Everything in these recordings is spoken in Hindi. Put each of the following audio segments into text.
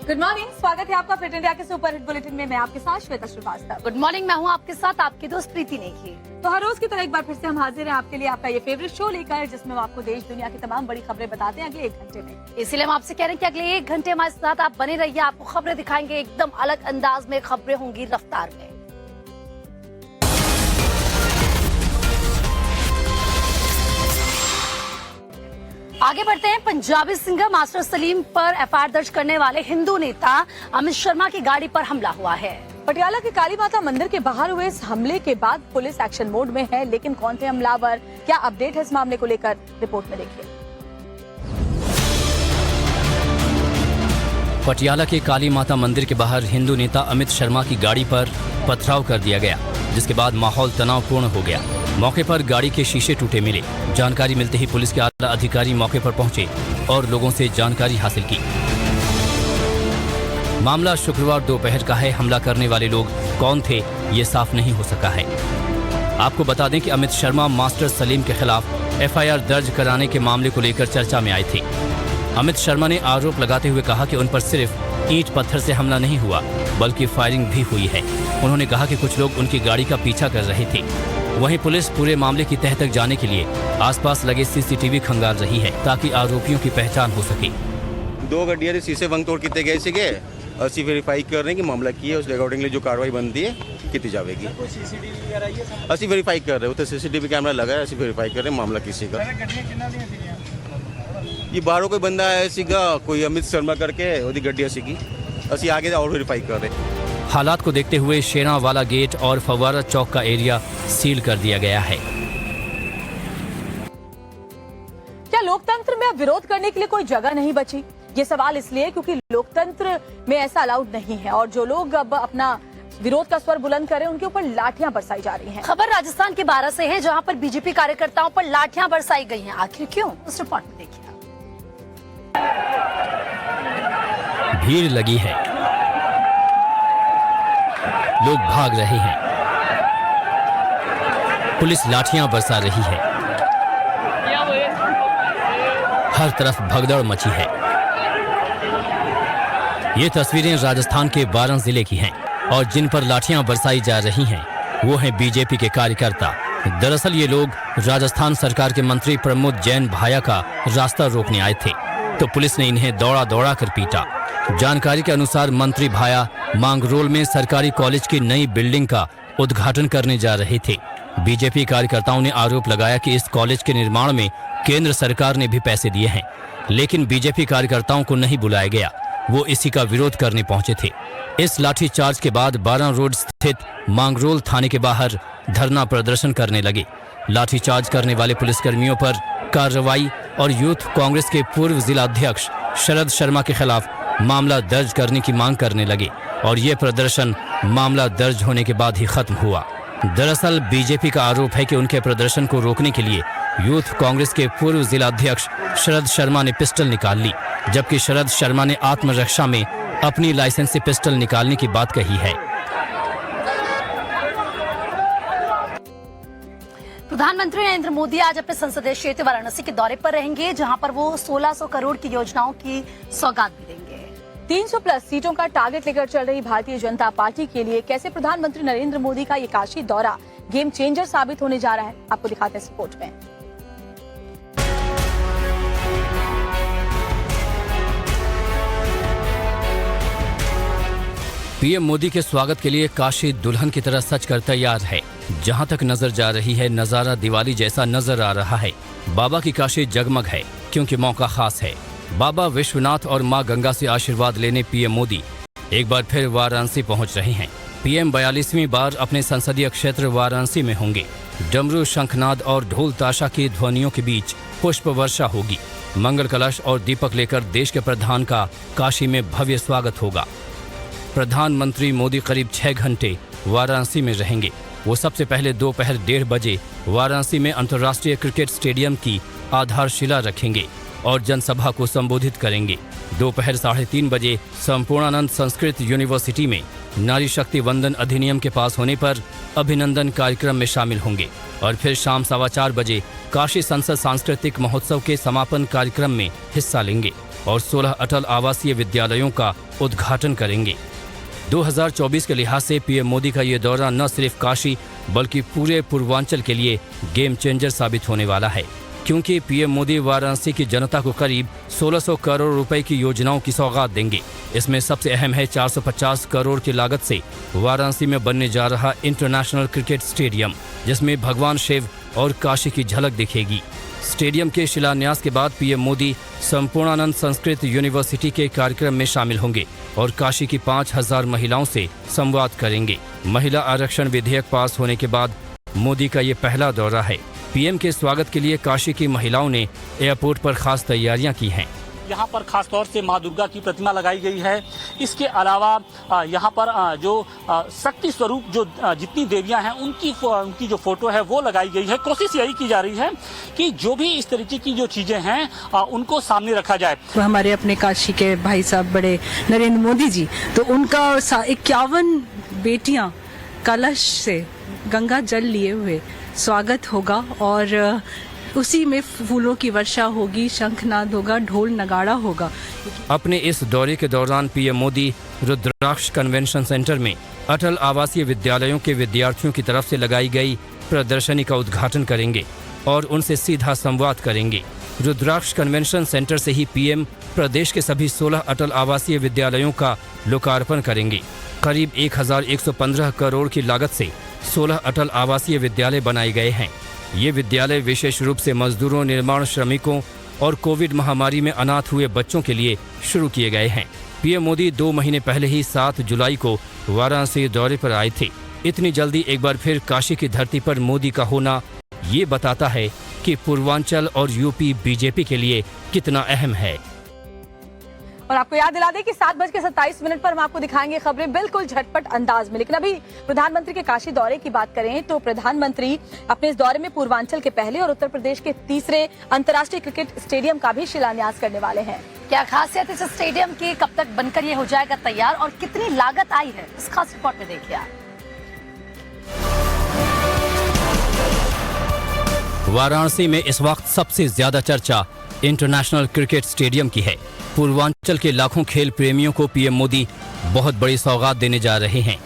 गुड मॉर्निंग, स्वागत है आपका फिट इंडिया के सुपर हिट बुलेटिन में। मैं आपके साथ श्वेता श्रीवास्तव। गुड मॉर्निंग, मैं हूँ आपके साथ आपकी दोस्त प्रीति नेगी। तो हर रोज की तरह एक बार फिर से हम हाजिर हैं आपके लिए आपका ये फेवरेट शो लेकर, जिसमें हम आपको देश दुनिया की तमाम बड़ी खबरें बताते हैं अगले 1 घंटे में। इसीलिए हम आपसे कह रहे हैं कि अगले 1 घंटे हमारे साथ आप बने रहिए। आपको खबरें दिखाएंगे एकदम अलग अंदाज में, खबरें होंगी रफ्तार में। आगे बढ़ते हैं। पंजाबी सिंगर मास्टर सलीम पर एफआईआर दर्ज करने वाले हिंदू नेता अमित शर्मा की गाड़ी पर हमला हुआ है। पटियाला के काली माता मंदिर के बाहर हुए इस हमले के बाद पुलिस एक्शन मोड में है, लेकिन कौन थे हमलावर, क्या अपडेट है इस मामले को लेकर, रिपोर्ट में देखिए। पटियाला के काली माता मंदिर के बाहर हिंदू नेता अमित शर्मा की गाड़ी पर पथराव कर दिया गया, जिसके बाद माहौल तनावपूर्ण हो गया। मौके पर गाड़ी के शीशे टूटे मिले। जानकारी मिलते ही पुलिस के आला अधिकारी मौके पर पहुंचे और लोगों से जानकारी हासिल की। मामला शुक्रवार दोपहर का है। हमला करने वाले लोग कौन थे ये साफ नहीं हो सका है। आपको बता दें कि अमित शर्मा मास्टर सलीम के खिलाफ एफआईआर दर्ज कराने के मामले को लेकर चर्चा में आए थे। अमित शर्मा ने आरोप लगाते हुए कहा कि उन पर सिर्फ ईंट पत्थर से हमला नहीं हुआ, बल्कि फायरिंग भी हुई है। उन्होंने कहा कि कुछ लोग उनकी गाड़ी का पीछा कर रहे थे। वहीं पुलिस पूरे मामले की तह तक जाने के लिए आसपास लगे सीसीटीवी खंगाल रही है, ताकि आरोपियों की पहचान हो सके। 2 ਗੱਡੀਆਂ ਦੇ शीशे भंग तोड़ किए गए ਸੀਗੇ। ਅਸੀਂ वेरीफाई कर रहे हैं कि मामला की है, उस अकॉर्डिंगली जो कार्रवाई बनती है की जाएगी। ਅਸੀਂ वेरीफाई कर रहे हैं, सीसीटीवी कैमरा लगा है, ਅਸੀਂ वेरीफाई कर रहे हैं मामला किसी का। ये बाहरों कोई बंदा आया सीगा, कोई अमित शर्मा करके ਉਹਦੀ ਗੱਡੀ ਸੀਗੀ। ਅਸੀਂ आगे और वेरीफाई कर रहे हैं। हालात को देखते हुए शेरावाला गेट और फव्वारा चौक का एरिया सील कर दिया गया है। क्या लोकतंत्र में अब विरोध करने के लिए कोई जगह नहीं बची? ये सवाल इसलिए क्योंकि लोकतंत्र में ऐसा अलाउड नहीं है, और जो लोग अब अपना विरोध का स्वर बुलंद करें उनके ऊपर लाठियां बरसाई जा रही हैं। खबर राजस्थान के बारा से है, जहां पर बीजेपी कार्यकर्ताओं पर लाठियां बरसाई गई हैं। आखिर क्यों, उस रिपोर्ट में देखिए। भीड़ लगी है, लोग भाग रहे हैं, पुलिस लाठियां बरसा रही है, हर तरफ भगदड़ मची है। ये तस्वीरें राजस्थान के बारां जिले की हैं, और जिन पर लाठियां बरसाई जा रही हैं वो हैं बीजेपी के कार्यकर्ता। दरअसल ये लोग राजस्थान सरकार के मंत्री प्रमोद जैन भाया का रास्ता रोकने आए थे, तो पुलिस ने इन्हें दौड़ा दौड़ा कर पीटा। जानकारी के अनुसार मंत्री भाया मांगरोल में सरकारी कॉलेज की नई बिल्डिंग का उद्घाटन करने जा रहे थे। बीजेपी कार्यकर्ताओं ने आरोप लगाया कि इस कॉलेज के निर्माण में केंद्र सरकार ने भी पैसे दिए हैं, लेकिन बीजेपी कार्यकर्ताओं को नहीं बुलाया गया। वो इसी का विरोध करने पहुंचे थे। इस लाठीचार्ज के बाद बारां रोड स्थित मांगरोल थाने के बाहर धरना प्रदर्शन करने लगे। लाठीचार्ज करने वाले पुलिसकर्मियों पर कार्रवाई और यूथ कांग्रेस के पूर्व जिलाध्यक्ष शरद शर्मा के खिलाफ मामला दर्ज करने की मांग करने लगे, और ये प्रदर्शन मामला दर्ज होने के बाद ही खत्म हुआ। दरअसल बीजेपी का आरोप है कि उनके प्रदर्शन को रोकने के लिए यूथ कांग्रेस के पूर्व जिलाध्यक्ष शरद शर्मा ने पिस्टल निकाल ली, जबकि शरद शर्मा ने आत्मरक्षा में अपनी लाइसेंस से पिस्टल निकालने की बात कही है। प्रधानमंत्री नरेंद्र मोदी आज अपने संसदीय क्षेत्र वाराणसी के दौरे पर रहेंगे, जहां पर वो 1600 करोड़ की योजनाओं की सौगात भी देंगे। 300 प्लस सीटों का टारगेट लेकर चल रही भारतीय जनता पार्टी के लिए कैसे प्रधानमंत्री नरेंद्र मोदी का ये काशी दौरा गेम चेंजर साबित होने जा रहा है, आपको दिखाते हैं इस रिपोर्ट में। पीएम मोदी के स्वागत के लिए काशी दुल्हन की तरह सज कर तैयार है। जहां तक नजर जा रही है, नजारा दिवाली जैसा नजर आ रहा है। बाबा की काशी जगमग है, क्योंकि मौका खास है। बाबा विश्वनाथ और मां गंगा से आशीर्वाद लेने पीएम मोदी एक बार फिर वाराणसी पहुंच रहे हैं। पीएम 42वीं बार अपने संसदीय क्षेत्र वाराणसी में होंगे। डमरू, शंखनाद और ढोल ताशा की ध्वनियों के बीच पुष्प वर्षा होगी। मंगल कलश और दीपक लेकर देश के प्रधान का काशी में भव्य स्वागत होगा। प्रधानमंत्री मोदी करीब 6 घंटे वाराणसी में रहेंगे। वो सबसे पहले दोपहर 1:30 बजे वाराणसी में अंतर्राष्ट्रीय क्रिकेट स्टेडियम की आधारशिला रखेंगे और जनसभा को संबोधित करेंगे। दोपहर 3:30 बजे संपूर्णानंद संस्कृत यूनिवर्सिटी में नारी शक्ति वंदन अधिनियम के पास होने पर अभिनंदन कार्यक्रम में शामिल होंगे। और फिर शाम 4:15 बजे काशी संसद सांस्कृतिक महोत्सव के समापन कार्यक्रम में हिस्सा लेंगे और 16 अटल आवासीय विद्यालयों का उद्घाटन करेंगे। 2024 के लिहाज से पीएम मोदी का ये दौरा न सिर्फ काशी बल्कि पूरे पूर्वांचल के लिए गेम चेंजर साबित होने वाला है, क्योंकि पीएम मोदी वाराणसी की जनता को करीब 1600 करोड़ रुपए की योजनाओं की सौगात देंगे। इसमें सबसे अहम है 450 करोड़ की लागत से वाराणसी में बनने जा रहा इंटरनेशनल क्रिकेट स्टेडियम, जिसमें भगवान शिव और काशी की झलक दिखेगी। स्टेडियम के शिलान्यास के बाद पीएम मोदी संपूर्णानंद संस्कृत यूनिवर्सिटी के कार्यक्रम में शामिल होंगे और काशी की 5000 महिलाओं से संवाद करेंगे। महिला आरक्षण विधेयक पास होने के बाद मोदी का ये पहला दौरा है। पीएम के स्वागत के लिए काशी की महिलाओं ने एयरपोर्ट पर खास तैयारियां की हैं। यहाँ पर खास तौर से माँ दुर्गा की प्रतिमा लगाई गई है। इसके अलावा यहाँ पर जो शक्ति स्वरूप जो जितनी देवियाँ हैं उनकी जो फोटो है वो लगाई गई है। कोशिश यही की जा रही है कि जो भी इस तरीके की जो चीजें हैं उनको सामने रखा जाए। हमारे अपने काशी के भाई साहब बड़े नरेंद्र मोदी जी, तो उनका 51 बेटियां कलश से गंगा जल लिए हुए स्वागत होगा और उसी में फूलों की वर्षा होगी, शंखनाद होगा, ढोल नगाड़ा होगा। अपने इस दौरे के दौरान पीएम मोदी रुद्राक्ष कन्वेंशन सेंटर में अटल आवासीय विद्यालयों के विद्यार्थियों की तरफ से लगाई गई प्रदर्शनी का उद्घाटन करेंगे और उनसे सीधा संवाद करेंगे। रुद्राक्ष कन्वेंशन सेंटर से ही पीएम प्रदेश के सभी 16 अटल आवासीय विद्यालयों का लोकार्पण करेंगे। करीब 1115 करोड़ की लागत से 16 अटल आवासीय विद्यालय बनाए गए हैं। ये विद्यालय विशेष रूप से मजदूरों, निर्माण श्रमिकों और कोविड महामारी में अनाथ हुए बच्चों के लिए शुरू किए गए हैं। पीएम मोदी 2 महीने पहले ही 7 जुलाई को वाराणसी दौरे पर आए थे। इतनी जल्दी एक बार फिर काशी की धरती पर मोदी का होना ये बताता है कि पूर्वांचल और यूपी बीजेपी के लिए कितना अहम है। और आपको याद दिला दें कि 7:27 पर हम आपको दिखाएंगे खबरें बिल्कुल झटपट अंदाज में। लेकिन अभी प्रधानमंत्री के काशी दौरे की बात करें तो प्रधानमंत्री अपने इस दौरे में पूर्वांचल के पहले और उत्तर प्रदेश के तीसरे अंतर्राष्ट्रीय क्रिकेट स्टेडियम का भी शिलान्यास करने वाले हैं। क्या खासियत इस स्टेडियम की, कब तक बनकर ये हो जाएगा तैयार और कितनी लागत आई है, इस खास रिपोर्ट में देखिए आप। वाराणसी में इस वक्त सबसे ज्यादा चर्चा इंटरनेशनल क्रिकेट स्टेडियम की है। पूर्वांचल के लाखों खेल प्रेमियों को पीएम मोदी बहुत बड़ी सौगात देने जा रहे हैं।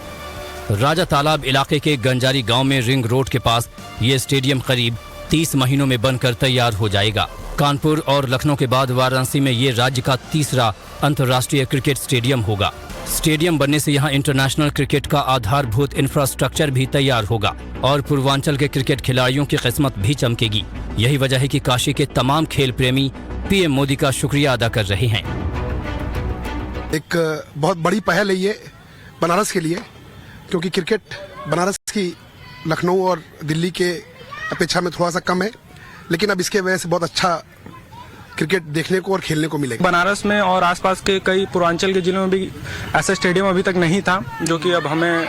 राजा तालाब इलाके के गंजारी गांव में रिंग रोड के पास ये स्टेडियम करीब 30 महीनों में बनकर तैयार हो जाएगा। कानपुर और लखनऊ के बाद वाराणसी में ये राज्य का तीसरा अंतर्राष्ट्रीय क्रिकेट स्टेडियम होगा। स्टेडियम बनने से यहाँ इंटरनेशनल क्रिकेट का आधारभूत इंफ्रास्ट्रक्चर भी तैयार होगा और पूर्वांचल के क्रिकेट खिलाड़ियों की किस्मत भी चमकेगी। यही वजह है कि काशी के तमाम खेल प्रेमी पीएम मोदी का शुक्रिया अदा कर रहे हैं। एक बहुत बड़ी पहल है ये बनारस के लिए, क्योंकि क्रिकेट बनारस की लखनऊ और दिल्ली के अपेक्षा में थोड़ा सा कम है, लेकिन अब इसके वजह से बहुत अच्छा क्रिकेट देखने को और खेलने को मिलेगा। बनारस में और आसपास के कई पूर्वांचल के जिलों में भी ऐसा स्टेडियम अभी तक नहीं था, जो कि अब हमें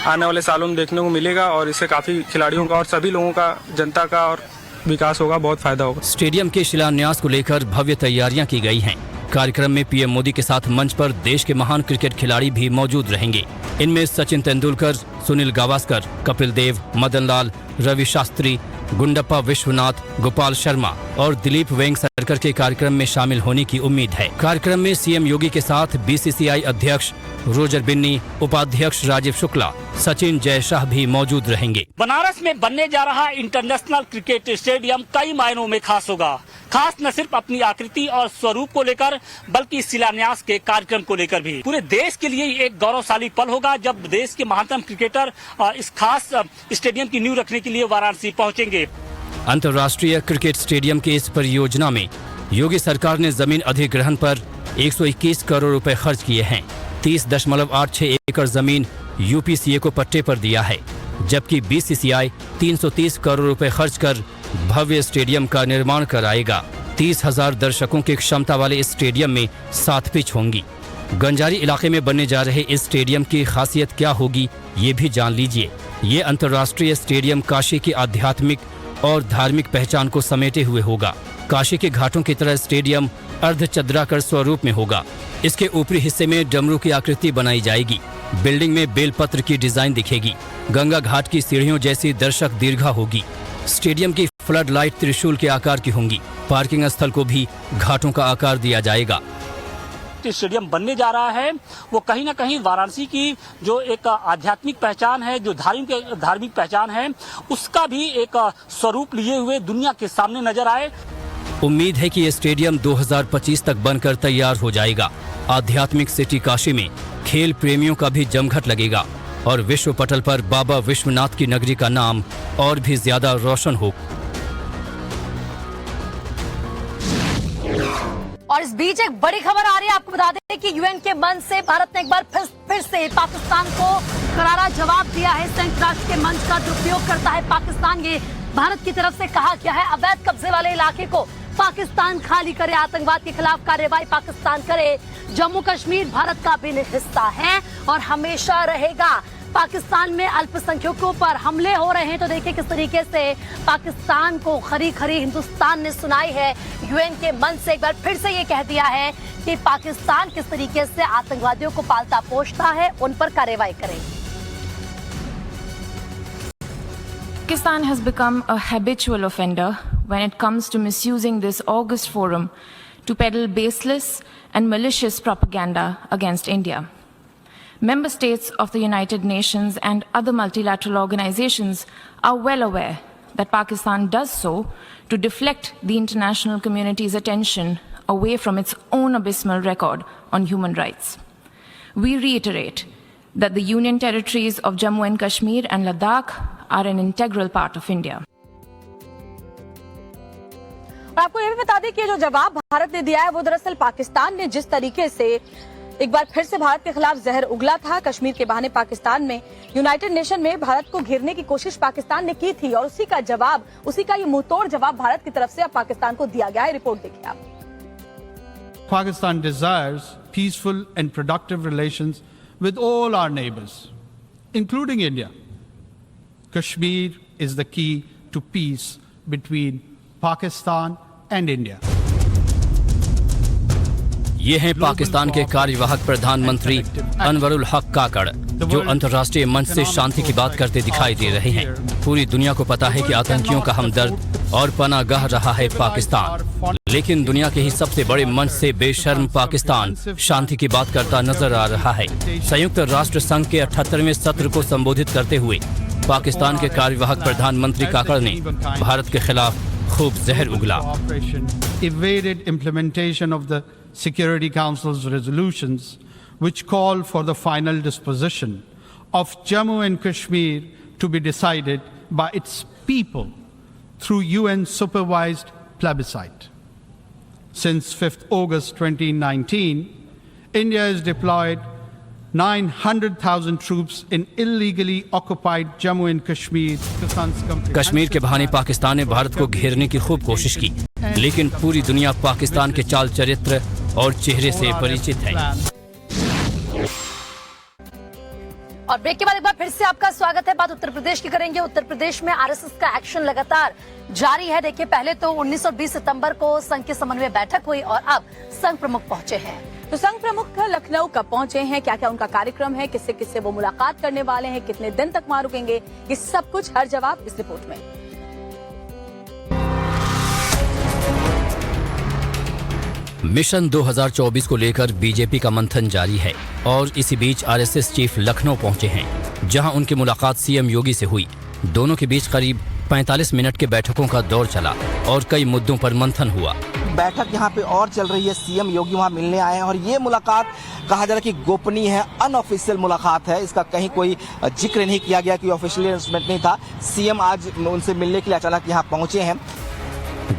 आने वाले सालों में देखने को मिलेगा और इससे काफी खिलाड़ियों का और सभी लोगों का, जनता का और विकास होगा, बहुत फायदा होगा। स्टेडियम के शिलान्यास को लेकर भव्य तैयारियां की गई हैं। कार्यक्रम में पीएम मोदी के साथ मंच पर देश के महान क्रिकेट खिलाड़ी भी मौजूद रहेंगे। इनमें सचिन तेंदुलकर, सुनील गावस्कर, कपिल देव, मदन लाल, रवि शास्त्री, गुंडप्पा विश्वनाथ, गोपाल शर्मा और दिलीप वेंगसरकर के कार्यक्रम में शामिल होने की उम्मीद है। कार्यक्रम में सीएम योगी के साथ बीसीसीआई अध्यक्ष रोजर बिन्नी, उपाध्यक्ष राजीव शुक्ला, सचिन जयशाह भी मौजूद रहेंगे। बनारस में बनने जा रहा इंटरनेशनल क्रिकेट स्टेडियम कई मायनों में खास होगा। खास न सिर्फ अपनी आकृति और स्वरूप को लेकर बल्कि शिलान्यास के कार्यक्रम को लेकर भी। पूरे देश के लिए एक गौरवशाली पल होगा जब देश के महानतम क्रिकेटर इस खास स्टेडियम की नींव रखने के लिए वाराणसी पहुंचेंगे। अंतर्राष्ट्रीय क्रिकेट स्टेडियम की इस परियोजना में योगी सरकार ने जमीन अधिग्रहण पर 121 करोड़ रुपए खर्च किए हैं। 30.86 एकड़ जमीन यूपीसीए को पट्टे पर दिया है, जबकि बीसीसीआई 330 करोड़ रुपए खर्च कर भव्य स्टेडियम का निर्माण कराएगा। 30,000 दर्शकों की क्षमता वाले इस स्टेडियम में 7 पिच होंगी। गंजारी इलाके में बनने जा रहे इस स्टेडियम की खासियत क्या होगी, ये भी जान लीजिए। ये अंतर्राष्ट्रीय स्टेडियम काशी की आध्यात्मिक और धार्मिक पहचान को समेटे हुए होगा। काशी के घाटों की तरह स्टेडियम अर्धचंद्राकार स्वरूप में होगा। इसके ऊपरी हिस्से में डमरू की आकृति बनाई जाएगी। बिल्डिंग में बेलपत्र की डिजाइन दिखेगी। गंगा घाट की सीढ़ियों जैसी दर्शक दीर्घा होगी। स्टेडियम की फ्लड लाइट त्रिशूल के आकार की होंगी। पार्किंग स्थल को भी घाटों का आकार दिया जाएगा। स्टेडियम बनने जा रहा है वो कहीं ना कहीं वाराणसी की जो एक आध्यात्मिक पहचान है, जो धार्मिक पहचान है, उसका भी एक स्वरूप लिए हुए दुनिया के सामने नजर आए। उम्मीद है कि ये स्टेडियम 2025 तक बनकर तैयार हो जाएगा। आध्यात्मिक सिटी काशी में खेल प्रेमियों का भी जमघट लगेगा और विश्व पटल पर बाबा विश्वनाथ की नगरी का नाम और भी ज्यादा रोशन हो। और इस बीच एक बड़ी खबर आ रही है, आपको बता दें कि यूएन के मंच से भारत ने एक बार फिर से पाकिस्तान को करारा जवाब दिया है। संयुक्त राष्ट्र के मंच का दुरुपयोग करता है पाकिस्तान। ये भारत की तरफ से कहा गया है अवैध कब्जे वाले इलाके को पाकिस्तान खाली करे, आतंकवाद के खिलाफ कार्रवाई पाकिस्तान करे। जम्मू कश्मीर भारत का भी हिस्सा है और हमेशा रहेगा। पाकिस्तान में अल्पसंख्यकों पर हमले हो रहे हैं तो देखिए किस तरीके से पाकिस्तान को खरी खरी हिंदुस्तान ने सुनाई है। यूएन के मंच से एक बार फिर से ये कह दिया है कि पाकिस्तान किस तरीके से आतंकवादियों को पालता पोषता है, उन पर कार्रवाई करे। Pakistan has become a habitual offender when it comes to misusing this august forum to peddle baseless and malicious propaganda against India. Member states of the United Nations and other multilateral organizations are well aware that Pakistan does so to deflect the international community's attention away from its own abysmal record on human rights. We reiterate that the Union territories of Jammu and Kashmir and Ladakh are an integral part of India. और आपको ये भी बता दें कि जो जवाब भारत ने दिया है वो दरअसल पाकिस्तान ने जिस तरीके से एक बार फिर से भारत के खिलाफ जहर उगला था, कश्मीर के बहाने पाकिस्तान में यूनाइटेड नेशन में भारत को घेरने की कोशिश पाकिस्तान ने की थी और उसी का जवाब, उसी का ये मुंहतोड़ जवाब भारत की तरफ से अब पाकिस्तान को दिया गया है। रिपोर्ट देखिए आप। Pakistan desires peaceful and productive relations with all our neighbors, including India. Kashmir is the key to peace between Pakistan and India. ये हैं पाकिस्तान के कार्यवाहक प्रधानमंत्री अनवरुल हक काकड़, जो अंतर्राष्ट्रीय मंच से शांति की बात करते दिखाई दे रहे हैं। पूरी दुनिया को पता है कि आतंकियों का हमदर्द और पनागाह रहा है पाकिस्तान, लेकिन दुनिया के ही सबसे बड़े मंच से बेशर्म पाकिस्तान शांति की बात करता नजर आ रहा है। संयुक्त राष्ट्र संघ के 78वें सत्र को संबोधित करते हुए पाकिस्तान के कार्यवाहक प्रधानमंत्री काकड़ ने भारत के खिलाफ खूब जहर उगला। Evaded implementation of the Security Council's resolutions which call for the final disposition of Jammu and Kashmir to be decided by its people through UN supervised plebiscite. Since 5th August 2019, India has deployed 900,000 troops in illegally occupied Jammu and Kashmir. Kashmir के बहाने पाकिस्तान ने भारत को घेरने की खूब कोशिश की, लेकिन पूरी दुनिया पाकिस्तान के चाल चरित्र और चेहरे से परिचित है। और ब्रेक के बाद एक बार फिर से आपका स्वागत है। बात उत्तर प्रदेश की करेंगे। उत्तर प्रदेश में आरएसएस का एक्शन लगातार जारी है। देखिए, पहले तो 19 और 20 सितंबर को संघ के समन्वय बैठक हुई और अब संघ प्रमुख पहुंचे हैं। तो संघ प्रमुख लखनऊ कब पहुंचे हैं, क्या क्या उनका कार्यक्रम है, किससे किससे वो मुलाकात करने वाले हैं, कितने दिन तक वहां रुकेंगे, ये सब कुछ हर जवाब इस रिपोर्ट में। मिशन 2024 को लेकर बीजेपी का मंथन जारी है और इसी बीच आरएसएस चीफ लखनऊ पहुंचे हैं, जहां उनकी मुलाकात सीएम योगी से हुई। दोनों के बीच करीब 45 मिनट के बैठकों का दौर चला और कई मुद्दों पर मंथन हुआ। बैठक यहाँ पे और चल रही है, सीएम योगी वहाँ मिलने आए हैं और ये मुलाकात कहा जा रहा है कि गोपनीय है, अनऑफिशियल मुलाकात है। इसका कहीं कोई जिक्र नहीं किया गया, कि ऑफिशियल अनाउंसमेंट नहीं था। सीएम आज उनसे मिलने के लिए अचानक यहाँ पहुंचे हैं।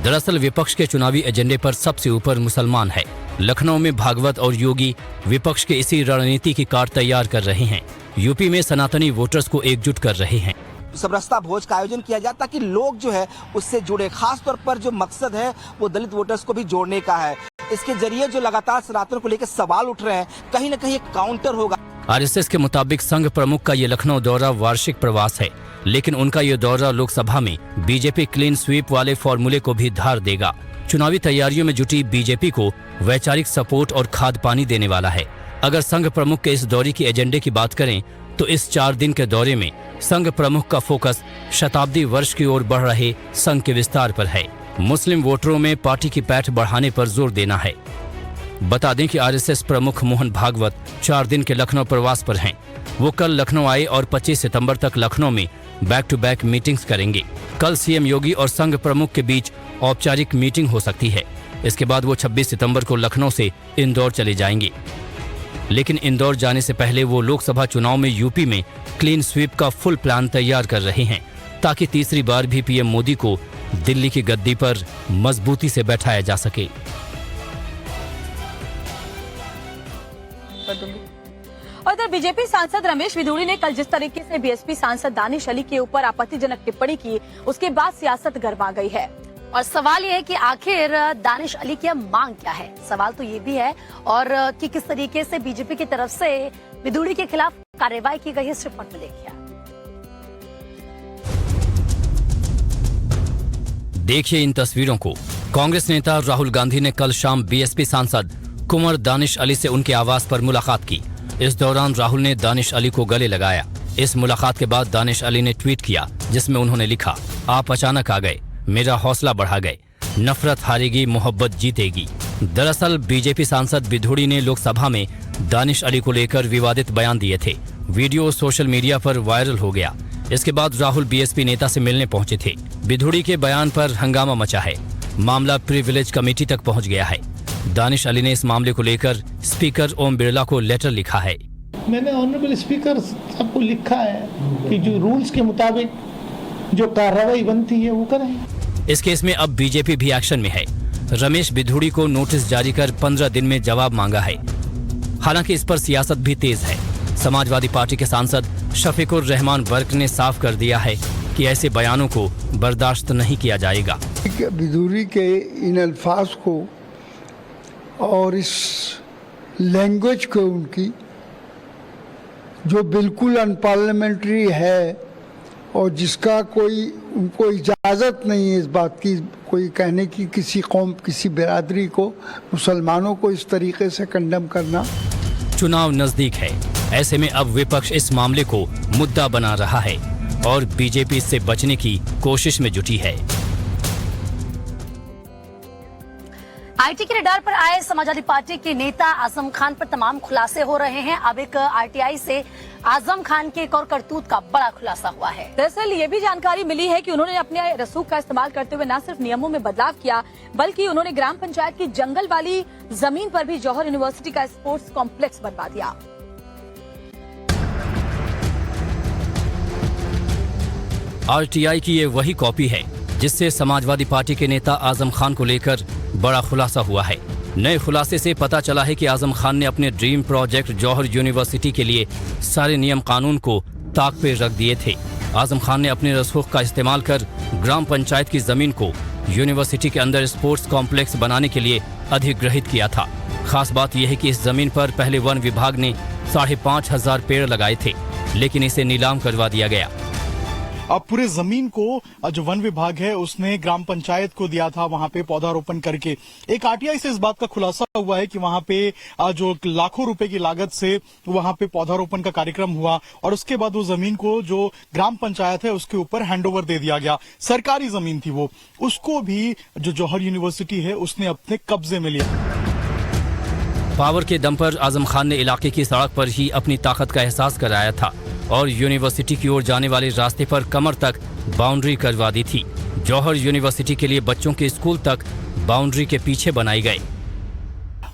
दरअसल विपक्ष के चुनावी एजेंडे पर सबसे ऊपर मुसलमान है। लखनऊ में भागवत और योगी विपक्ष के इसी रणनीति की कार तैयार कर रहे हैं। यूपी में सनातनी वोटर्स को एकजुट कर रहे हैं। सबरस्ता भोज का आयोजन किया जाए ताकि लोग जो है उससे जुड़े। खास तौर पर जो मकसद है वो दलित वोटर्स को भी जोड़ने का है। इसके जरिए जो लगातार सनातन को लेकर सवाल उठ रहे हैं, कहीं न कहीं एक काउंटर होगा। आरएसएस के मुताबिक संघ प्रमुख का ये लखनऊ दौरा वार्षिक प्रवास है। लेकिन उनका ये दौरा लोकसभा में बीजेपी क्लीन स्वीप वाले फॉर्मूले को भी धार देगा। चुनावी तैयारियों में जुटी बीजेपी को वैचारिक सपोर्ट और खाद पानी देने वाला है। अगर संघ प्रमुख के इस दौरे की एजेंडे की बात करें तो इस 4 दिन के दौरे में संघ प्रमुख का फोकस शताब्दी वर्ष की ओर बढ़ रहे संघ के विस्तार पर है। मुस्लिम वोटरों में पार्टी की पैठ बढ़ाने पर जोर देना है। बता दें कि आरएसएस प्रमुख मोहन भागवत 4 दिन के लखनऊ प्रवास पर हैं। वो कल लखनऊ आए और 25 सितंबर तक लखनऊ में बैक टू बैक मीटिंग्स करेंगे। कल सीएम योगी और संघ प्रमुख के बीच औपचारिक मीटिंग हो सकती है। इसके बाद वो 26 सितंबर को लखनऊ से इंदौर चले जाएंगे। लेकिन इंदौर जाने से पहले वो लोकसभा चुनाव में यूपी में क्लीन स्वीप का फुल प्लान तैयार कर रहे हैं, ताकि तीसरी बार भी पीएम मोदी को दिल्ली की गद्दी पर मजबूती से बैठाया जा सके। और इधर बीजेपी सांसद रमेश बिधूड़ी ने कल जिस तरीके से बीएसपी सांसद दानिश अली के ऊपर आपत्तिजनक टिप्पणी की, उसके बाद सियासत गर्मा गई है। और सवाल ये है कि आखिर दानिश अली की मांग क्या है। सवाल तो ये भी है और कि किस तरीके से बीजेपी की तरफ से बिधूड़ी के खिलाफ कार्रवाई की गई है। इस रिपोर्ट में देखिए इन तस्वीरों को। कांग्रेस नेता राहुल गांधी ने कल शाम बीएसपी सांसद कुंवर दानिश अली से उनके आवास पर मुलाकात की। इस दौरान राहुल ने दानिश अली को गले लगाया। इस मुलाकात के बाद दानिश अली ने ट्वीट किया, जिसमें उन्होंने लिखा, आप अचानक आ गए, मेरा हौसला बढ़ा गए, नफरत हारेगी, मोहब्बत जीतेगी। दरअसल बीजेपी सांसद बिधूड़ी ने लोकसभा में दानिश अली को लेकर विवादित बयान दिए थे। वीडियो सोशल मीडिया पर वायरल हो गया। इसके बाद राहुल बीएसपी नेता से मिलने पहुंचे थे। बिधूड़ी के बयान पर हंगामा मचा है। मामला प्रिविलेज कमेटी तक पहुंच गया है। दानिश अली ने इस मामले को लेकर स्पीकर ओम बिरला को लेटर लिखा है। मैंने ऑनरेबल स्पीकर साहब को लिखा है कि जो रूल्स के मुताबिक जो कार्रवाई बनती है वो करें। इस केस में अब बीजेपी भी एक्शन में है। रमेश बिधूड़ी को नोटिस जारी कर 15 दिन में जवाब मांगा है। हालांकि इस पर सियासत भी तेज है। समाजवादी पार्टी के सांसद शफीकुर रहमान वर्क ने साफ कर दिया है कि ऐसे बयानों को बर्दाश्त नहीं किया जाएगा। बिधूड़ी के इन अल्फाज को और इस लैंग्वेज को उनकी जो बिल्कुल अनपार्लियामेंट्री है और जिसका कोई उनको इजाज़त नहीं है इस बात की कोई कहने की किसी कौम किसी बिरादरी को मुसलमानों को इस तरीके से कंडेम करना। चुनाव नजदीक है, ऐसे में अब विपक्ष इस मामले को मुद्दा बना रहा है और बीजेपी इससे बचने की कोशिश में जुटी है। आईटी के रडार पर आए समाजवादी पार्टी के नेता आजम खान पर तमाम खुलासे हो रहे हैं। अब एक आरटीआई से आजम खान के एक और करतूत का बड़ा खुलासा हुआ है। दरअसल ये भी जानकारी मिली है कि उन्होंने अपने रसूख का इस्तेमाल करते हुए न सिर्फ नियमों में बदलाव किया, बल्कि उन्होंने ग्राम पंचायत की जंगल वाली जमीन पर भी जौहर यूनिवर्सिटी का स्पोर्ट्स कॉम्प्लेक्स बनवा दिया। आरटीआई की ये वही कॉपी है जिससे समाजवादी पार्टी के नेता आजम खान को लेकर बड़ा खुलासा हुआ है। नए खुलासे से पता चला है कि आजम खान ने अपने ड्रीम प्रोजेक्ट जौहर यूनिवर्सिटी के लिए सारे नियम कानून को ताक पे रख दिए थे। आजम खान ने अपने रसूख का इस्तेमाल कर ग्राम पंचायत की जमीन को यूनिवर्सिटी के अंदर स्पोर्ट्स कॉम्प्लेक्स बनाने के लिए अधिग्रहित किया था। खास बात यह है कि इस जमीन पर पहले वन विभाग ने 5,500 पेड़ लगाए थे, लेकिन इसे नीलाम करवा दिया गया। अब पूरे जमीन को जो वन विभाग है उसने ग्राम पंचायत को दिया था, वहां पे पौधारोपण करके। एक आरटीआई से इस बात का खुलासा हुआ है कि वहां पे जो लाखों रुपए की लागत से वहां पे पौधारोपण का कार्यक्रम हुआ और उसके बाद वो जमीन को जो ग्राम पंचायत है उसके ऊपर हैंडओवर दे दिया गया। सरकारी जमीन थी वो, उसको भी जो जौहर यूनिवर्सिटी है उसने अपने कब्जे में लिया। पावर के दम पर आजम खान ने इलाके की सड़क पर ही अपनी ताकत का एहसास कराया था और यूनिवर्सिटी की ओर जाने वाले रास्ते पर कमर तक बाउंड्री करवा दी थी। जौहर यूनिवर्सिटी के लिए बच्चों के स्कूल तक बाउंड्री के पीछे बनाई गई।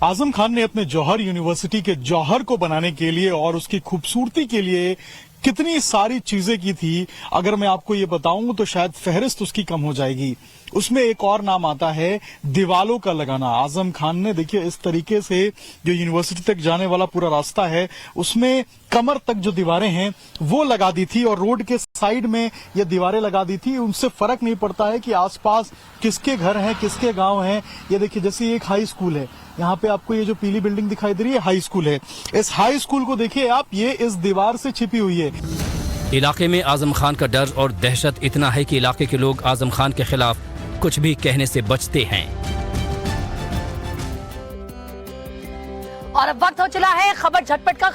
आजम खान ने अपने जौहर यूनिवर्सिटी के जौहर को बनाने के लिए और उसकी खूबसूरती के लिए कितनी सारी चीजें की थी, अगर मैं आपको ये बताऊं तो शायद फहरिस्त उसकी कम हो जाएगी। उसमें एक और नाम आता है दीवालों का लगाना। आजम खान ने देखिए इस तरीके से जो यूनिवर्सिटी तक जाने वाला पूरा रास्ता है उसमें कमर तक जो दीवारें हैं वो लगा दी थी और रोड के साइड में ये दीवारें लगा दी थी। उनसे फर्क नहीं पड़ता है कि आसपास किसके घर हैं, किसके गांव हैं। ये देखिए जैसे एक हाई स्कूल है, यहाँ पे आपको ये जो पीली बिल्डिंग दिखाई दे रही है हाई स्कूल है। इस हाई स्कूल को देखिए आप, ये इस दीवार से छिपी हुई है। इलाके में आजम खान का डर और दहशत इतना है कि इलाके के लोग आजम खान के खिलाफ कुछ भी कहने से बचते हैं। और अब वक्त हो चला है खबर झटपट का।